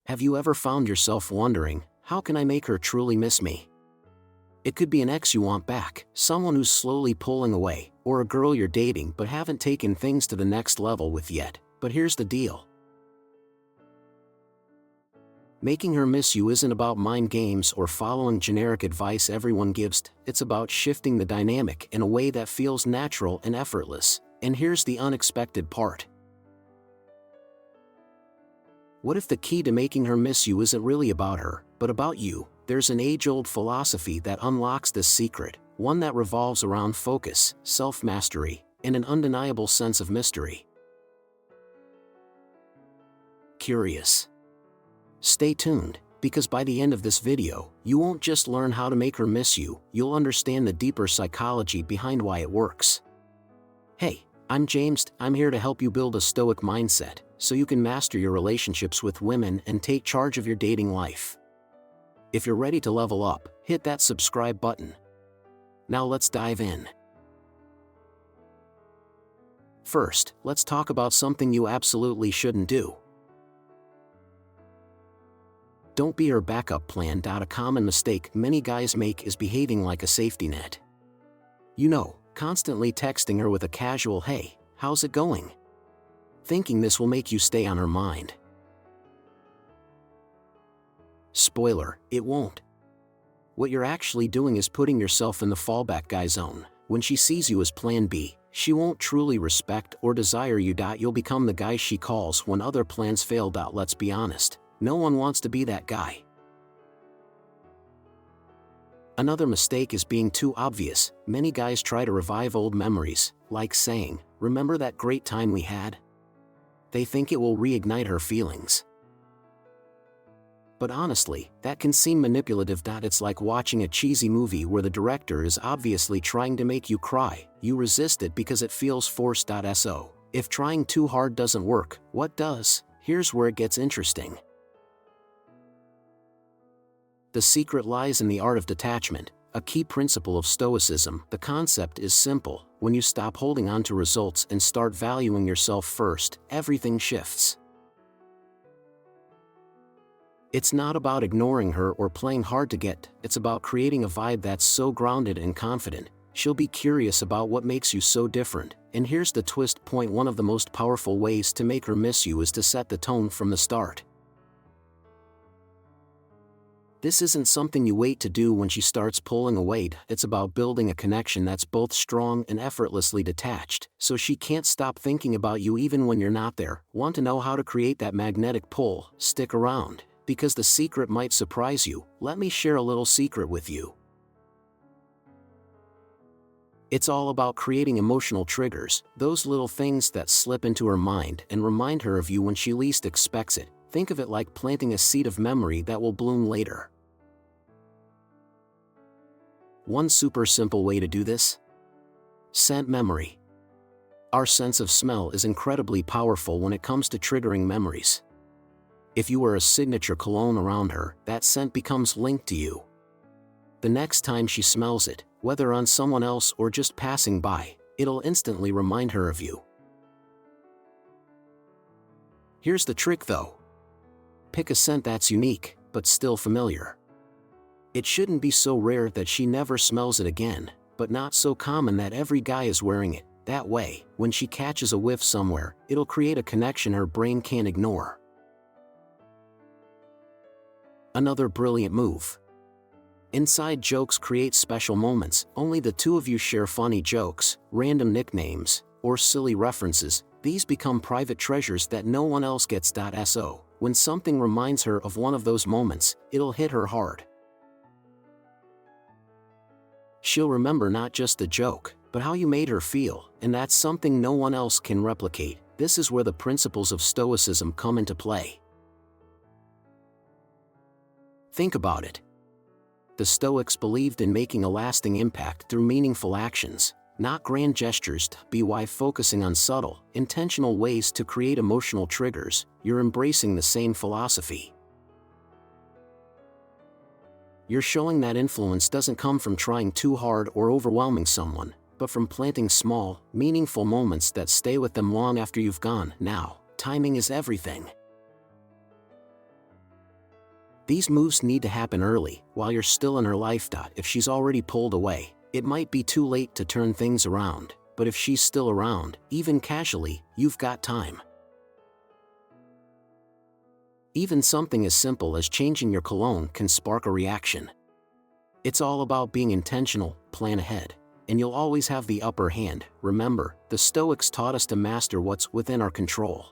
Have you ever found yourself wondering, how can I make her truly miss me? It could be an ex you want back, someone who's slowly pulling away, or a girl you're dating but haven't taken things to the next level with yet. But here's the deal. Making her miss you isn't about mind games or following generic advice everyone gives. It's about shifting the dynamic in a way that feels natural and effortless. And here's the unexpected part. What if the key to making her miss you isn't really about her, but about you? There's an age-old philosophy that unlocks this secret, one that revolves around focus, self-mastery, and an undeniable sense of mystery. Curious? Stay tuned, because by the end of this video, you won't just learn how to make her miss you, you'll understand the deeper psychology behind why it works. Hey, I'm James, I'm here to help you build a Stoic mindset, so you can master your relationships with women and take charge of your dating life. If you're ready to level up, hit that subscribe button. Now let's dive in. First, let's talk about something you absolutely shouldn't do. Don't be her backup plan. A common mistake many guys make is behaving like a safety net. You know, constantly texting her with a casual "Hey, how's it going?" thinking this will make you stay on her mind. Spoiler, it won't. What you're actually doing is putting yourself in the fallback guy zone. When she sees you as plan B, she won't truly respect or desire you. You'll become the guy she calls when other plans fail. Let's be honest, no one wants to be that guy. Another mistake is being too obvious. Many guys try to revive old memories, like saying, "Remember that great time we had?" They think it will reignite her feelings. But honestly, that can seem manipulative. It's like watching a cheesy movie where the director is obviously trying to make you cry. You resist it because it feels forced. So, if trying too hard doesn't work, what does? Here's where it gets interesting. The secret lies in the art of detachment, a key principle of Stoicism. The concept is simple: when you stop holding on to results and start valuing yourself first, everything shifts. It's not about ignoring her or playing hard to get, it's about creating a vibe that's so grounded and confident, she'll be curious about what makes you so different. And here's the twist point: one of the most powerful ways to make her miss you is to set the tone from the start. This isn't something you wait to do when she starts pulling away. It's about building a connection that's both strong and effortlessly detached, so she can't stop thinking about you even when you're not there. Want to know how to create that magnetic pull? Stick around, because the secret might surprise you. Let me share a little secret with you. It's all about creating emotional triggers, those little things that slip into her mind and remind her of you when she least expects it. Think of it like planting a seed of memory that will bloom later. One super simple way to do this? Scent memory. Our sense of smell is incredibly powerful when it comes to triggering memories. If you wear a signature cologne around her, that scent becomes linked to you. The next time she smells it, whether on someone else or just passing by, it'll instantly remind her of you. Here's the trick though. Pick a scent that's unique, but still familiar. It shouldn't be so rare that she never smells it again, but not so common that every guy is wearing it. That way, when she catches a whiff somewhere, it'll create a connection her brain can't ignore. Another brilliant move. Inside jokes create special moments. Only the two of you share funny jokes, random nicknames, or silly references. These become private treasures that no one else gets. So, when something reminds her of one of those moments, it'll hit her hard. She'll remember not just the joke, but how you made her feel, and that's something no one else can replicate. This is where the principles of Stoicism come into play. Think about it. The Stoics believed in making a lasting impact through meaningful actions, not grand gestures. By focusing on subtle, intentional ways to create emotional triggers, you're embracing the same philosophy. You're showing that influence doesn't come from trying too hard or overwhelming someone, but from planting small, meaningful moments that stay with them long after you've gone. Now, timing is everything. These moves need to happen early, while you're still in her life. If she's already pulled away, it might be too late to turn things around, but if she's still around, even casually, you've got time. Even something as simple as changing your cologne can spark a reaction. It's all about being intentional, plan ahead, and you'll always have the upper hand. Remember, the Stoics taught us to master what's within our control.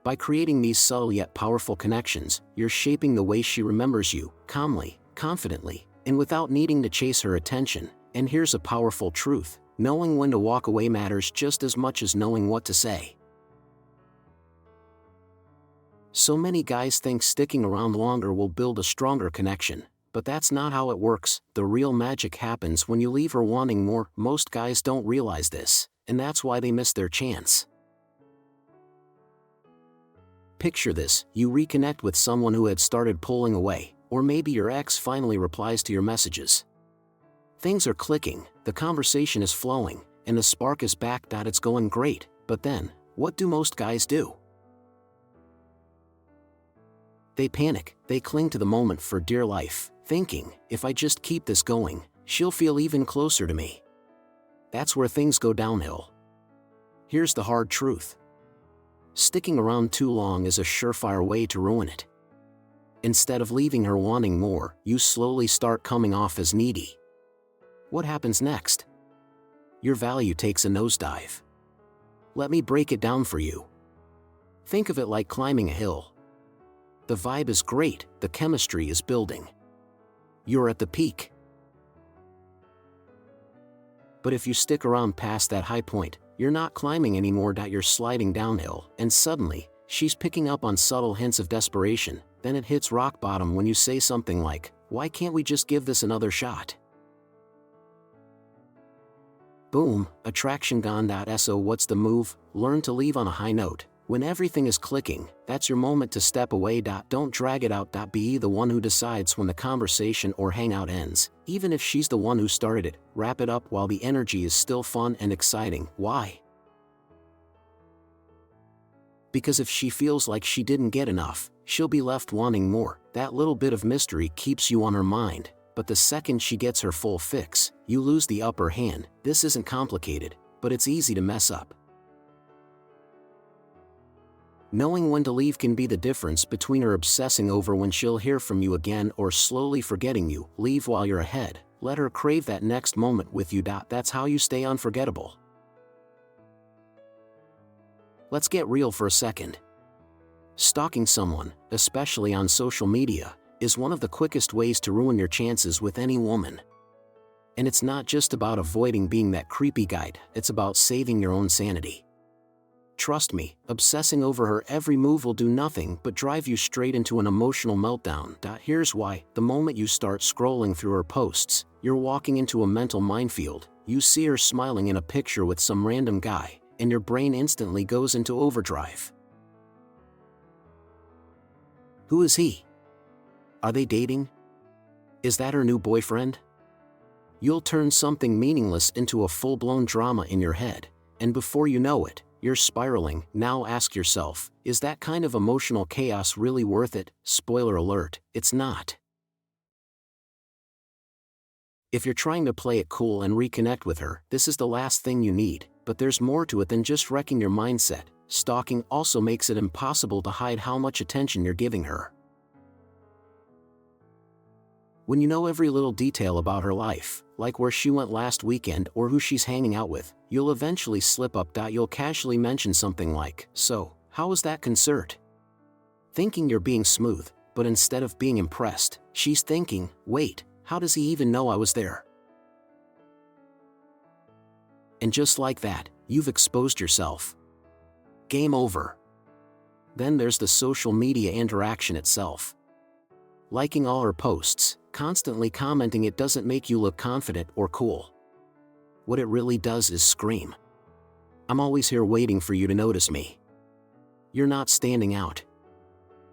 By creating these subtle yet powerful connections, you're shaping the way she remembers you, calmly, confidently, and without needing to chase her attention. And here's a powerful truth: knowing when to walk away matters just as much as knowing what to say. So many guys think sticking around longer will build a stronger connection, but that's not how it works. The real magic happens when you leave her wanting more. Most guys don't realize this, and that's why they miss their chance. Picture this: you reconnect with someone who had started pulling away, or maybe your ex finally replies to your messages. Things are clicking, the conversation is flowing, and the spark is back. It's going great, but then, what do most guys do? They panic, they cling to the moment for dear life, thinking, if I just keep this going, she'll feel even closer to me. That's where things go downhill. Here's the hard truth: sticking around too long is a surefire way to ruin it. Instead of leaving her wanting more, you slowly start coming off as needy. What happens next? Your value takes a nosedive. Let me break it down for you. Think of it like climbing a hill. The vibe is great, the chemistry is building. You're at the peak. But if you stick around past that high point, you're not climbing anymore. You're sliding downhill, and suddenly, she's picking up on subtle hints of desperation. Then it hits rock bottom when you say something like, "Why can't we just give this another shot?" Boom, attraction gone. So what's the move? Learn to leave on a high note. When everything is clicking, that's your moment to step away. Don't drag it out. Be the one who decides when the conversation or hangout ends, even if she's the one who started it. Wrap it up while the energy is still fun and exciting. Why? Because if she feels like she didn't get enough, she'll be left wanting more. That little bit of mystery keeps you on her mind, but the second she gets her full fix, you lose the upper hand. This isn't complicated, but it's easy to mess up. Knowing when to leave can be the difference between her obsessing over when she'll hear from you again or slowly forgetting you. Leave while you're ahead. Let her crave that next moment with you. That's how you stay unforgettable. Let's get real for a second. Stalking someone, especially on social media, is one of the quickest ways to ruin your chances with any woman. And it's not just about avoiding being that creepy guy, it's about saving your own sanity. Trust me, obsessing over her every move will do nothing but drive you straight into an emotional meltdown. Here's why: the moment you start scrolling through her posts, you're walking into a mental minefield. You see her smiling in a picture with some random guy, and your brain instantly goes into overdrive. Who is he? Are they dating? Is that her new boyfriend? You'll turn something meaningless into a full-blown drama in your head, and before you know it, you're spiraling. Now ask yourself, is that kind of emotional chaos really worth it? Spoiler alert, it's not. If you're trying to play it cool and reconnect with her, this is the last thing you need. But there's more to it than just wrecking your mindset. Stalking also makes it impossible to hide how much attention you're giving her. When you know every little detail about her life, like where she went last weekend or who she's hanging out with, you'll eventually slip up. You'll casually mention something like, "So, how was that concert?" Thinking you're being smooth, but instead of being impressed, she's thinking, "Wait, how does he even know I was there?" And just like that, you've exposed yourself. Game over. Then there's the social media interaction itself. Liking all her posts, constantly commenting, it doesn't make you look confident or cool. What it really does is scream, "I'm always here waiting for you to notice me." You're not standing out.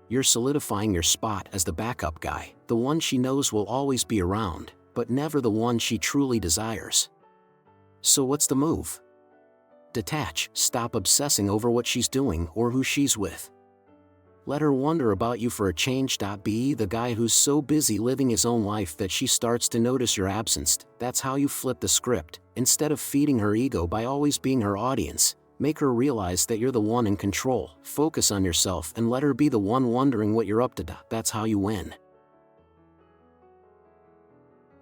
You're solidifying your spot as the backup guy, the one she knows will always be around, but never the one she truly desires. So what's the move? Detach. Stop obsessing over what she's doing or who she's with. Let her wonder about you for a change. Be the guy who's so busy living his own life that she starts to notice your absence. That's how you flip the script. Instead of feeding her ego by always being her audience, make her realize that you're the one in control. Focus on yourself and let her be the one wondering what you're up to. That's how you win.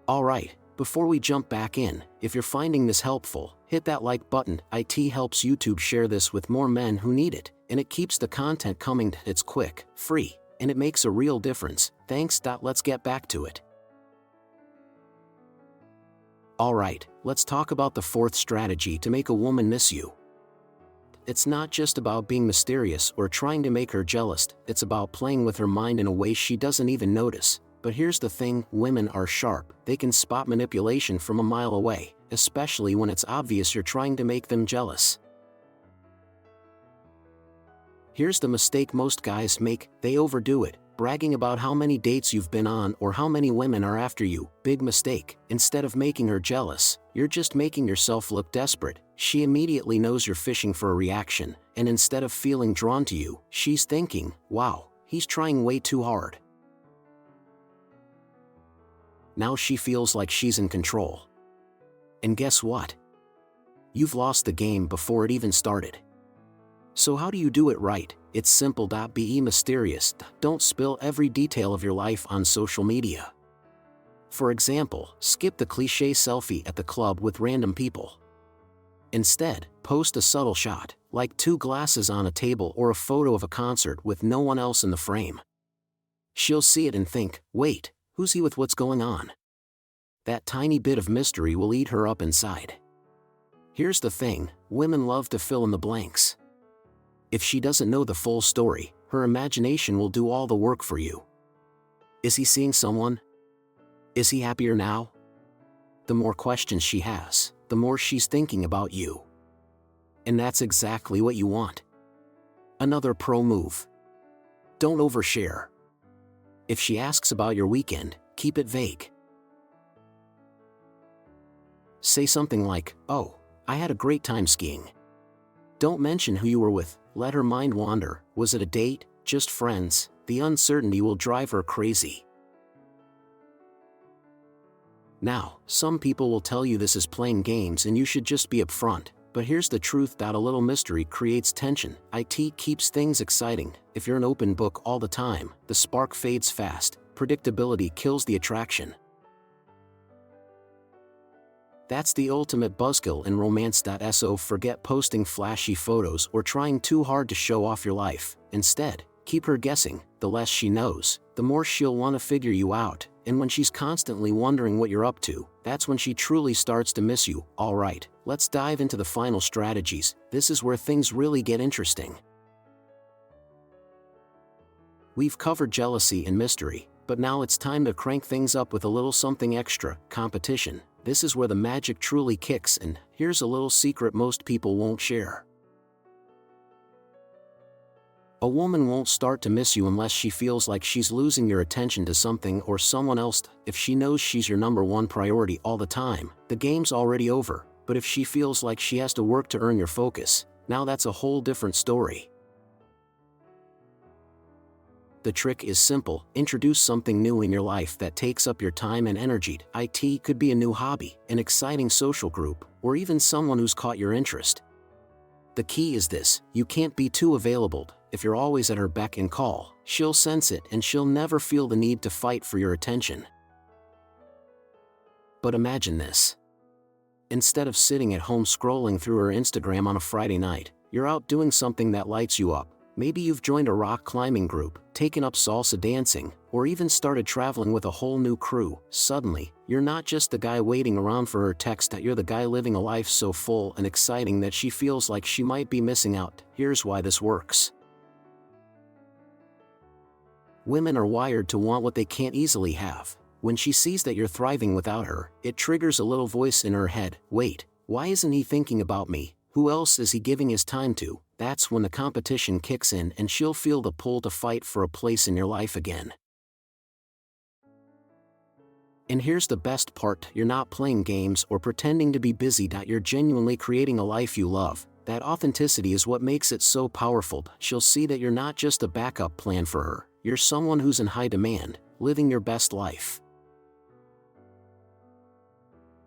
Alright, before we jump back in, if you're finding this helpful, hit that like button. It helps YouTube share this with more men who need it, and it keeps the content coming. It's quick, free, and it makes a real difference. Thanks. Let's get back to it. Alright, let's talk about the fourth strategy to make a woman miss you. It's not just about being mysterious or trying to make her jealous, it's about playing with her mind in a way she doesn't even notice. But here's the thing, women are sharp. They can spot manipulation from a mile away, especially when it's obvious you're trying to make them jealous. Here's the mistake most guys make, they overdo it, bragging about how many dates you've been on or how many women are after you. Big mistake. Instead of making her jealous, you're just making yourself look desperate. She immediately knows you're fishing for a reaction, and instead of feeling drawn to you, she's thinking, wow, he's trying way too hard. Now she feels like she's in control. And guess what? You've lost the game before it even started. So how do you do it right? It's simple. Be mysterious. Don't spill every detail of your life on social media. For example, skip the cliché selfie at the club with random people. Instead, post a subtle shot, like 2 glasses on a table or a photo of a concert with no one else in the frame. She'll see it and think, wait, who's he with? What's going on? That tiny bit of mystery will eat her up inside. Here's the thing, women love to fill in the blanks. If she doesn't know the full story, her imagination will do all the work for you. Is he seeing someone? Is he happier now? The more questions she has, the more she's thinking about you. And that's exactly what you want. Another pro move. Don't overshare. If she asks about your weekend, keep it vague. Say something like, oh, I had a great time skiing. Don't mention who you were with. Let her mind wander. Was it a date? Just friends? The uncertainty will drive her crazy. Now, some people will tell you this is playing games and you should just be upfront, but here's the truth. A little mystery creates tension. It keeps things exciting. If you're an open book all the time, the spark fades fast. Predictability kills the attraction. That's the ultimate buzzkill in romance. So forget posting flashy photos or trying too hard to show off your life. Instead, keep her guessing. The less she knows, the more she'll want to figure you out. And when she's constantly wondering what you're up to, that's when she truly starts to miss you. Alright, let's dive into the final strategies. This is where things really get interesting. We've covered jealousy and mystery, but now it's time to crank things up with a little something extra, competition. This is where the magic truly kicks in. Here's a little secret most people won't share. A woman won't start to miss you unless she feels like she's losing your attention to something or someone else. If she knows she's your #1 priority all the time, the game's already over. But if she feels like she has to work to earn your focus, now that's a whole different story. The trick is simple. Introduce something new in your life that takes up your time and energy. It could be a new hobby, an exciting social group, or even someone who's caught your interest. The key is this: you can't be too available. If you're always at her beck and call, she'll sense it and she'll never feel the need to fight for your attention. But imagine this. Instead of sitting at home scrolling through her Instagram on a Friday night, you're out doing something that lights you up. Maybe you've joined a rock climbing group, taken up salsa dancing, or even started traveling with a whole new crew. Suddenly, you're not just the guy waiting around for her text. You're the guy living a life so full and exciting that she feels like she might be missing out. Here's why this works. Women are wired to want what they can't easily have. When she sees that you're thriving without her, it triggers a little voice in her head. Wait, why isn't he thinking about me? Who else is he giving his time to? That's when the competition kicks in and she'll feel the pull to fight for a place in your life again. And here's the best part, you're not playing games or pretending to be busy. You're genuinely creating a life you love. That authenticity is what makes it so powerful. She'll see that you're not just a backup plan for her, you're someone who's in high demand, living your best life.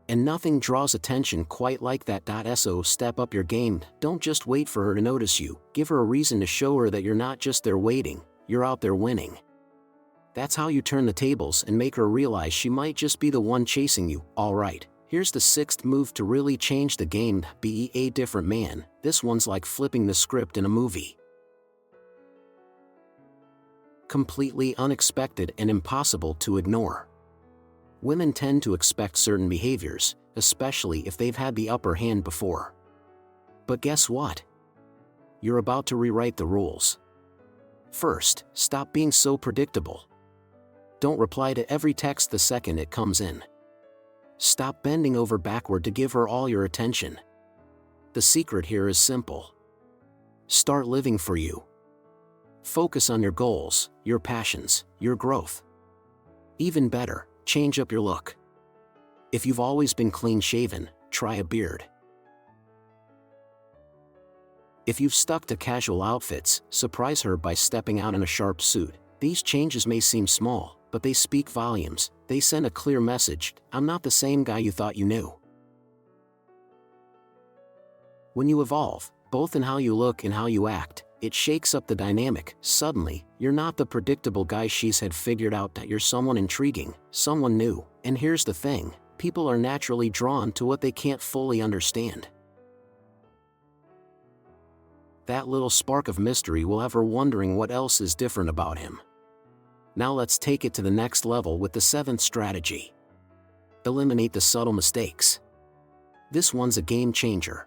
And nothing draws attention quite like that. So step up your game. Don't just wait for her to notice you, give her a reason to show her that you're not just there waiting, you're out there winning. That's how you turn the tables and make her realize she might just be the one chasing you. Alright, here's the sixth move to really change the game: be a different man. This one's like flipping the script in a movie. Completely unexpected and impossible to ignore. Women tend to expect certain behaviors, especially if they've had the upper hand before. But guess what? You're about to rewrite the rules. First, stop being so predictable. Don't reply to every text the second it comes in. Stop bending over backward to give her all your attention. The secret here is simple. Start living for you. Focus on your goals, your passions, your growth. Even better, change up your look. If you've always been clean-shaven, try a beard. If you've stuck to casual outfits, surprise her by stepping out in a sharp suit. These changes may seem small, but they speak volumes. They send a clear message: I'm not the same guy you thought you knew. When you evolve, both in how you look and how you act, it shakes up the dynamic. Suddenly, you're not the predictable guy she's had figured out, that you're someone intriguing, someone new. And here's the thing, people are naturally drawn to what they can't fully understand. That little spark of mystery will have her wondering what else is different about him. Now let's take it to the next level with the seventh strategy. Eliminate the subtle mistakes. This one's a game changer.